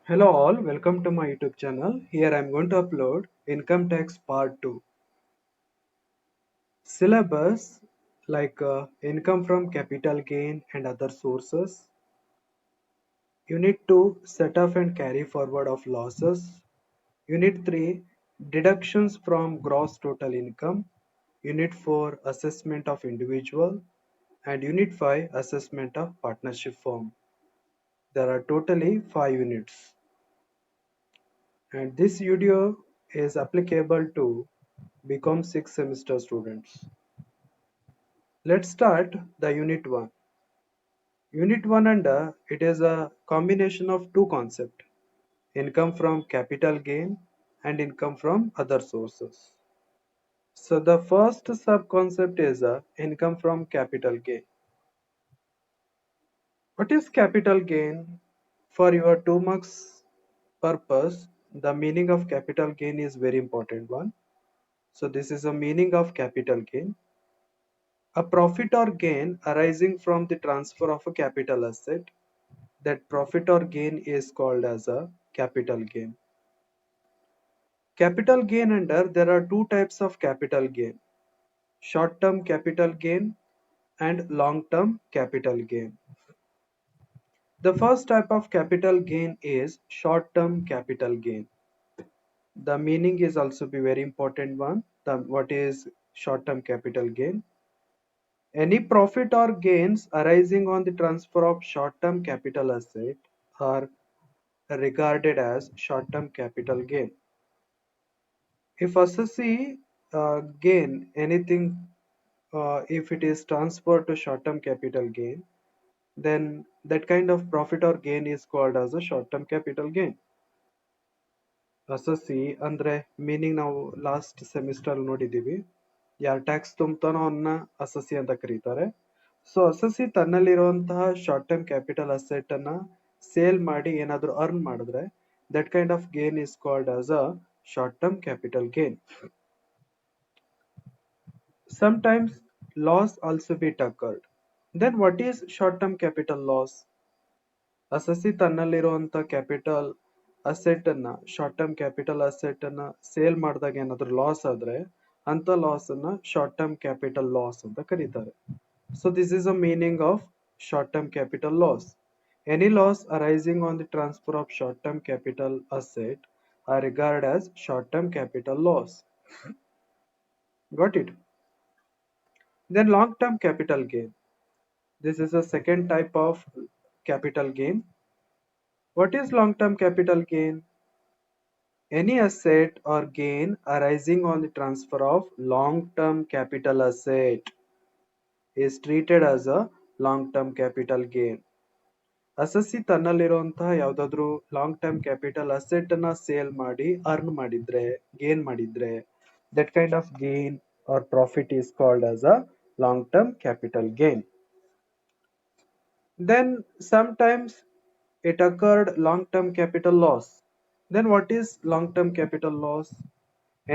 Hello all, welcome to my YouTube channel. Here I am going to upload income tax part 2. Syllabus like income from capital gain and other sources. Unit 2 setup and carry forward of losses. Unit 3 deductions from gross total income. Unit 4 assessment of individual and Unit 5 assessment of partnership firm. There are totally 5 units. And this video is applicable to become 6 semester students. Let's start the unit 1. Unit 1 under it is a combination of two concepts, income from capital gain and income from other sources. So the first sub concept is income from capital gain. What is capital gain? For your 2 marks purpose, the meaning of capital gain is very important one. So this is a meaning of capital gain. A profit or gain arising from the transfer of a capital asset. That profit or gain is called as a capital gain. Capital gain under there are two types of capital gain. Short-term capital gain and long-term capital gain. The first type of capital gain is short-term capital gain. The meaning is also be very important one. What is short-term capital gain? Any profit or gains arising on the transfer of short-term capital asset are regarded as short-term capital gain. If assessee gain anything, if it is transferred to short-term capital gain, then that kind of profit or gain is called as a short-term capital gain. ಅಸಸಿ ಅಂದ್ರೆ meaning ನಾವು last semester ನೋಡಿದೀವಿ. ಯಾರು tax ತುಂಬ್ತಾನೋ ಅವನ್ನ assessee ಅಂತ ಕರೀತಾರೆ. So assessee ತನ್ನಲ್ಲಿರುವಂತಹ short term capital asset ಅನ್ನ sale ಮಾಡಿ ಏನಾದ್ರು ಅರ್ನ್ ಮಾಡಿದ್ರೆ that kind of gain is called as a short term capital gain. Sometimes loss also be occurred. Then what is short term capital loss? Assessee ತನ್ನಲ್ಲಿರುವಂತ capital asset ಅನ್ನ short term capital asset ಅನ್ನ sale ಮಾಡಿದಾಗ ಏನಾದ್ರು loss ಆದ್ರೆ ಅಂತ loss ಅನ್ನ short term capital loss ಅಂತ ಕರೀತಾರೆ. So this is a meaning of short term capital loss. Any loss arising on the transfer of short-term capital asset are regarded as short-term capital loss. Got it? Then long-term capital gain. This is a second type of capital gain. What is long-term capital gain? Any asset or gain arising on the transfer of long-term capital asset is treated as a long-term capital gain. Assessee ತನ್ನಲ್ಲಿರುವಂತಹ ಯಾವ್ದಾದ್ರು long term capital asset ಅನ್ನ sale ಮಾಡಿ earn ಮಾಡಿದ್ರೆ gain ಮಾಡಿದ್ರೆ that kind of gain or profit is called as a long term capital gain. Then sometimes it occurred long-term capital loss. Then what is long-term capital loss?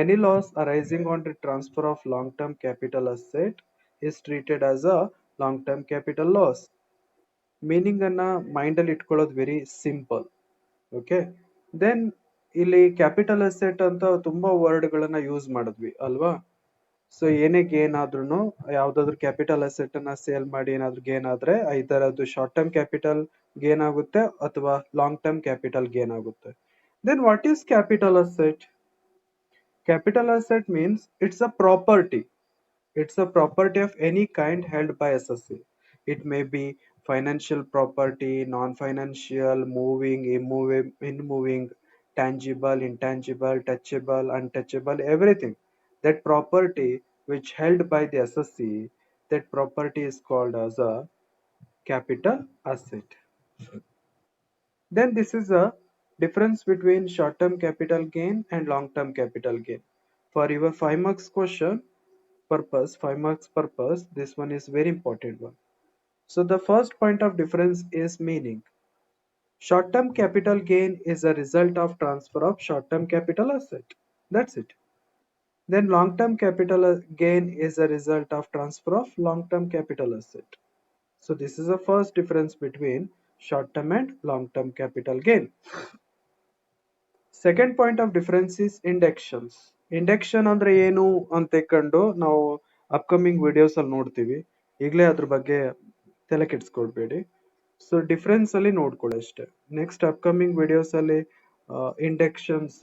Any loss arising on the transfer of long-term capital asset is treated as a long-term capital loss. Meaning ಅನ್ನ mind ಅಲ್ಲಿ ಇಟ್ಕೊಳ್ಳೋದು very simple. Okay, then ಇಲ್ಲಿ capital asset ಅಂತ ತುಂಬಾ word ಗಳನ್ನ use ಮಾಡಿದ್ವಿ ಅಲ್ವಾ. So ಏನೇ ಗೇನ್ ಆದ್ರೂ ಯಾವ್ದಾದ್ರು ಕ್ಯಾಪಿಟಲ್ ಅಸೆಟ್ ಅನ್ನ ಸೇಲ್ ಮಾಡಿ ಏನಾದ್ರು ಗೇನ್ ಆದ್ರೆ ಐದರ್ ಅದು ಶಾರ್ಟ್ ಟರ್ಮ್ ಕ್ಯಾಪಿಟಲ್ ಗೇನ್ ಆಗುತ್ತೆ ಅಥವಾ ಲಾಂಗ್ ಟರ್ಮ್ ಕ್ಯಾಪಿಟಲ್ ಗೇನ್ ಆಗುತ್ತೆ. Then what is capital asset? Capital asset means it's a property. It's a property of any kind held by SSC. It may be financial property, non-financial, moving, immoving, tangible, intangible, touchable, untouchable, everything. That property which held by the SSC, that property is called as a capital asset. Then this is a difference between short-term capital gain and long-term capital gain. For your 5 marks question purpose, 5 marks purpose, this one is very important one. So the first point of difference is meaning. Short-term capital gain is a result of transfer of short-term capital asset. That's it. Then long-term capital gain is a result of transfer of long-term capital asset. So this is the first difference between short-term and long-term capital gain. Second point of difference is indexations. Indexation ಅಂದ್ರೆ ಏನು ಅಂತ ತಿಳ್ಕೊಂಡು ನಾವು upcoming videos ಅಲ್ಲಿ ನೋಡ್ತೀವಿ. ಈಗಲೇ ಅದ್ರ ಬಗ್ಗೆ ತಲೆ ಕೆಡಿಸ್ಕೊಳ್ಬೇಡಿ. ಸೊ ಡಿಫರೆನ್ಸ್ ಅಲ್ಲಿ ನೋಡ್ಕೊಳ್ಳಿ ಅಷ್ಟೇ. ನೆಕ್ಸ್ಟ್ ಅಪ್ಕಮಿಂಗ್ ವಿಡಿಯೋಸ್ ಅಲ್ಲಿ indexations,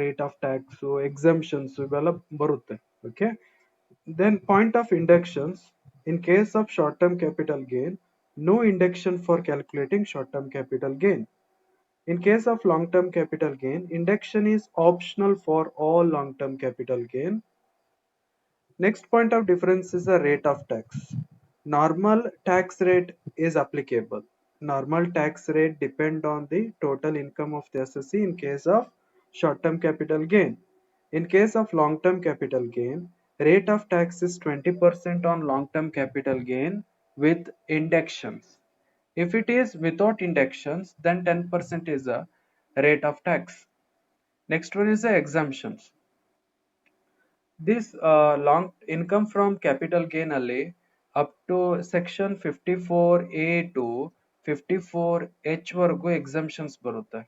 rate of tax, exemptions ಇವೆಲ್ಲ ಬರುತ್ತೆ. Okay. Then point of indexations: in case of short term capital gain, no indexation for calculating short term capital gain. In case of long-term capital gain, induction is optional for all long-term capital gain. Next point of difference is the rate of tax. Normal tax rate is applicable. Normal tax rate depend on the total income of the assessee in case of short-term capital gain. In case of long-term capital gain, rate of tax is 20% on long-term capital gain with inductions. If it is without inductions, then 10% is the rate of tax. Next one is the exemptions. This long income from capital gain ಅಲ್ಲಿ up to section 54A to 54H ವರೆಗೂ exemptions ಬರುತ್ತೆ.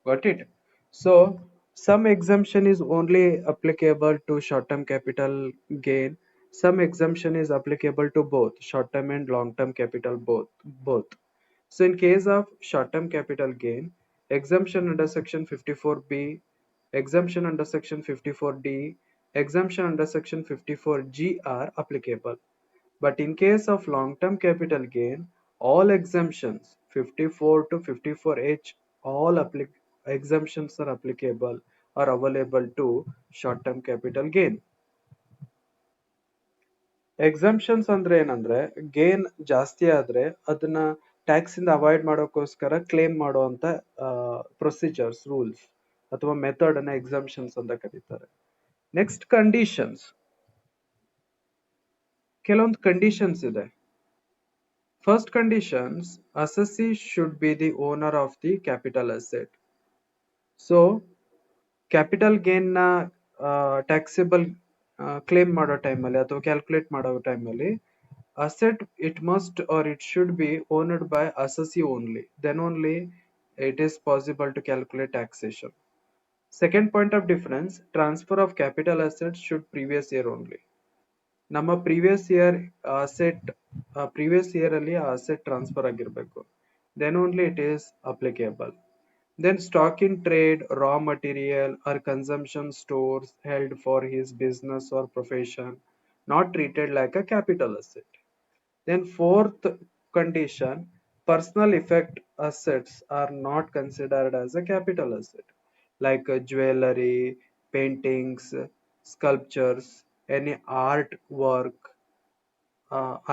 Got it? So some exemption is only applicable to short term capital gain. Some exemption is applicable to both short term and long term capital both. So in case of short term capital gain, exemption under section 54B, exemption under section 54D, exemption under section 54G are applicable. But in case of long-term capital gain, all exemptions 54 to 54H, all exemptions are applicable or available to short-term capital gain. ಎಕ್ಸಂಪ್ಷನ್ಸ್ ಅಂದ್ರೆ ಏನಂದ್ರೆ, gain ಜಾಸ್ತಿ ಆದ್ರೆ ಅದನ್ನ tax ಇಂದ avoid ಮಾಡೋಕ್ಕೋಸ್ಕರ claim ಮಾಡುವಂತ procedures, rules ಅಥವಾ method ಅನ್ನ ಎಕ್ಸಂಪ್ಷನ್ಸ್ ಅಂತ ಕರೀತಾರೆ. Next conditions. ಕೆಲವೊಂದು ಕಂಡೀಷನ್ಸ್ ಇದೆ. First conditions: assessee should be the owner of the capital asset. So capital gain ನ ಟ್ಯಾಕ್ಸೇಬಲ್ ಕ್ಲೇಮ್ ಮಾಡೋ ಟೈಮಲ್ಲಿ ಅಥವಾ ಕ್ಯಾಲ್ಕುಲೇಟ್ ಮಾಡೋ ಟೈಮಲ್ಲಿ asset, it must or it should be owned by assessee only. Then only it is possible to calculate taxation. Second point of difference: transfer of capital assets should previous year only. ನಮ್ಮ previous year asset, previous year ಅಲ್ಲಿ asset transfer ಆಗಿರ್ಬೇಕು. Then only it is applicable. Then stock in trade, raw material or consumption stores held for his business or profession, not treated like a capital asset. Then fourth condition: personal effect assets are not considered as a capital asset, like jewelry, paintings, sculptures, any artwork,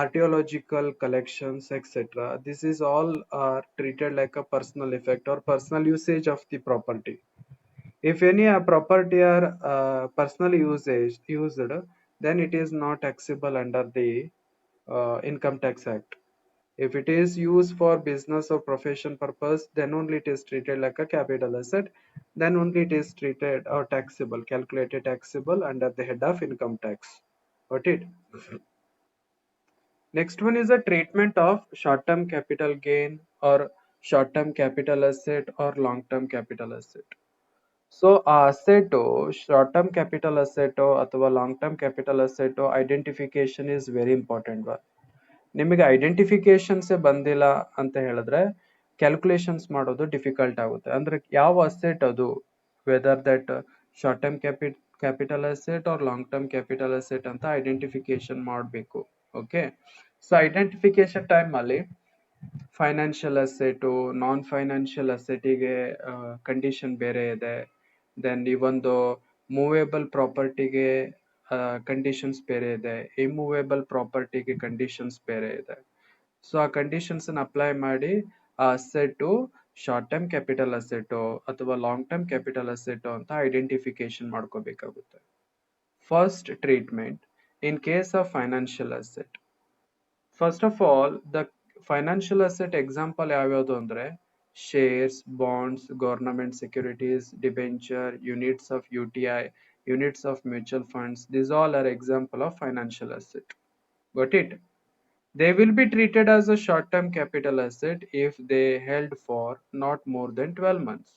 archaeological collections, etc. This is all treated like a personal effect or personal usage of the property. If any property are personal usage used, then it is not taxable under the Income Tax Act. If it is used for business or profession purpose, then only it is treated like a capital asset. Then only it is treated or taxable, calculated taxable under the head of income tax. Got it? Next one is the treatment of short-term capital gain or short-term capital asset or long-term capital asset. So ಆ asset short term capital asset ಅಥವಾ long term capital asset identification is very important. ನಿಮಗೆ ಐಡೆಂಟಿಫಿಕೇಶನ್ಸೇ ಬಂದಿಲ್ಲ ಅಂತ ಹೇಳಿದ್ರೆ calculations ಮಾಡೋದು difficult ಆಗುತ್ತೆ. ಅಂದ್ರೆ ಯಾವ ಅಸೆಟ್ ಅದು, whether that short term capital asset or long term capital asset ಅಂತ ಐಡೆಂಟಿಫಿಕೇಶನ್ ಮಾಡಬೇಕು. ಓಕೆ. ಸೊ ಐಡೆಂಟಿಫಿಕೇಶನ್ ಟೈಮ್ ಅಲ್ಲಿ ಫೈನಾನ್ಷಿಯಲ್ ಅಸೆಟ್, ನಾನ್ ಫೈನಾನ್ಷಿಯಲ್ ಅಸೆಟಿಗೆ ಕಂಡೀಷನ್ ಬೇರೆ ಇದೆ. ದೆನ್ ಈ ಒಂದು ಮೂವೇಬಲ್ ಪ್ರಾಪರ್ಟಿಗೆ ಕಂಡೀಷನ್ಸ್ ಬೇರೆ ಇದೆ, ಇಮೂವೇಬಲ್ ಪ್ರಾಪರ್ಟಿಗೆ ಕಂಡೀಷನ್ಸ್ ಬೇರೆ ಇದೆ. ಸೊ ಆ ಕಂಡೀಷನ್ಸ್ ಅಪ್ಲೈ ಮಾಡಿ ಆ asset short term capital asset ಅಥವಾ ಲಾಂಗ್ ಟರ್ಮ್ ಕ್ಯಾಪಿಟಲ್ ಅಸೆಟ್ ಅಂತ ಐಡೆಂಟಿಫಿಕೇಶನ್ ಮಾಡ್ಕೋಬೇಕಾಗುತ್ತೆ. First treatment in case of financial asset. First of all the financial asset example ಯಾವ್ಯಾವುದು ಅಂದ್ರೆ shares, bonds, government securities, debenture, units of UTI, units of mutual funds. These all are example of financial asset. Got it? They will be treated as a short-term capital asset if they held for not more than 12 months.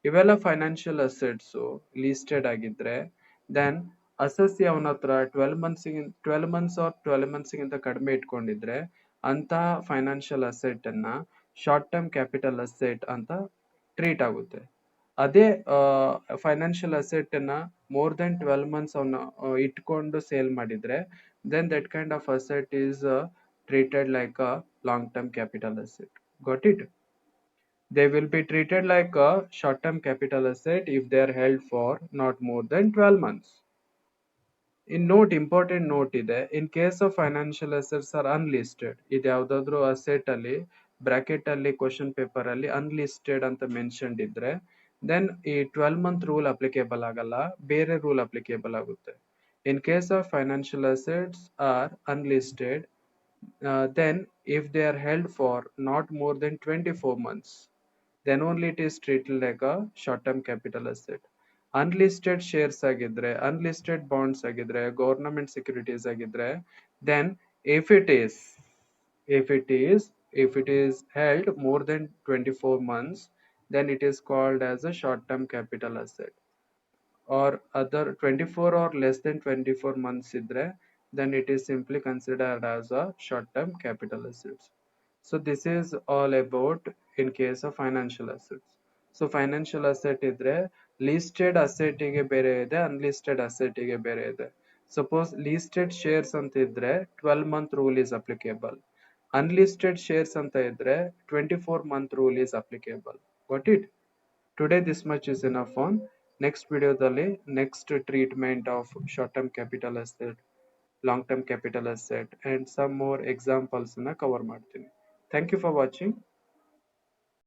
ಇವೆಲ್ಲ financial assets listed ಆಗಿದ್ರೆ then assessee ಅವನ ಹತ್ರ 12 months or 12 ಮಂತ್ಸ್ಗಿಂತ ಕಡಿಮೆ ಇಟ್ಕೊಂಡಿದ್ರೆ ಅಂತಹ financial asset ಅನ್ನ short term capital asset ಅಂತ treat ಆಗುತ್ತೆ. ಅದೇ ಫೈನಾನ್ಷಿಯಲ್ ಅಸೆಟ್ ಅನ್ನ ಮೋರ್ ದೆನ್ 12 ಮಂತ್ಸ್ ಅವನ್ನ ಇಟ್ಕೊಂಡು ಸೇಲ್ ಮಾಡಿದ್ರೆ then that kind of asset is treated like a long term capital asset. got it? They will be treated like a short-term capital asset if they are held for not more than 12 months. In note, important note ಇದೆ, in case of financial assets are unlisted, ಇದು ಯಾವ್ದಾದ್ರು asset ಅಲ್ಲಿ bracket ಅಲ್ಲಿ question paper ಅಲ್ಲಿ unlisted ಅಂತ mention ಇದ್ರೆ then ಈ 12 month rule applicable ಆಗಲ್ಲ, ಬೇರೆ ರೂಲ್ ಅಪ್ಲಿಕೇಬಲ್ ಆಗುತ್ತೆ. In case of financial assets are unlisted, then if they are held for not more than 24 months, then only it is treated like a short term capital asset. Unlisted shares ಆಗಿದ್ರೆ, unlisted bonds ಆಗಿದ್ರೆ, government securities ಆಗಿದ್ರೆ, then if it is if it is if it is held more than 24 months, then it is called as a short term capital asset. Or other 24 or less than 24 months idre, then it is simply considered as a short term capital assets. So this is all about in case of financial assets. So financial asset idre listed asset ಗೆ ಬೇರೆ ಇದೆ, unlisted asset ಗೆ ಬೇರೆ ಇದೆ. Suppose listed shares ಅಂತ ಇದ್ರೆ 12 month rule is applicable. Unlisted shares ಅಂತ ಇದ್ರೆ 24 month rule is applicable. Got it? Today this much is enough on. Next ವಿಡಿಯೋದಲ್ಲಿ next treatment of short term capital asset, long term capital asset and some more examples ನ cover ಮಾಡ್ತೀನಿ. Thank you for watching.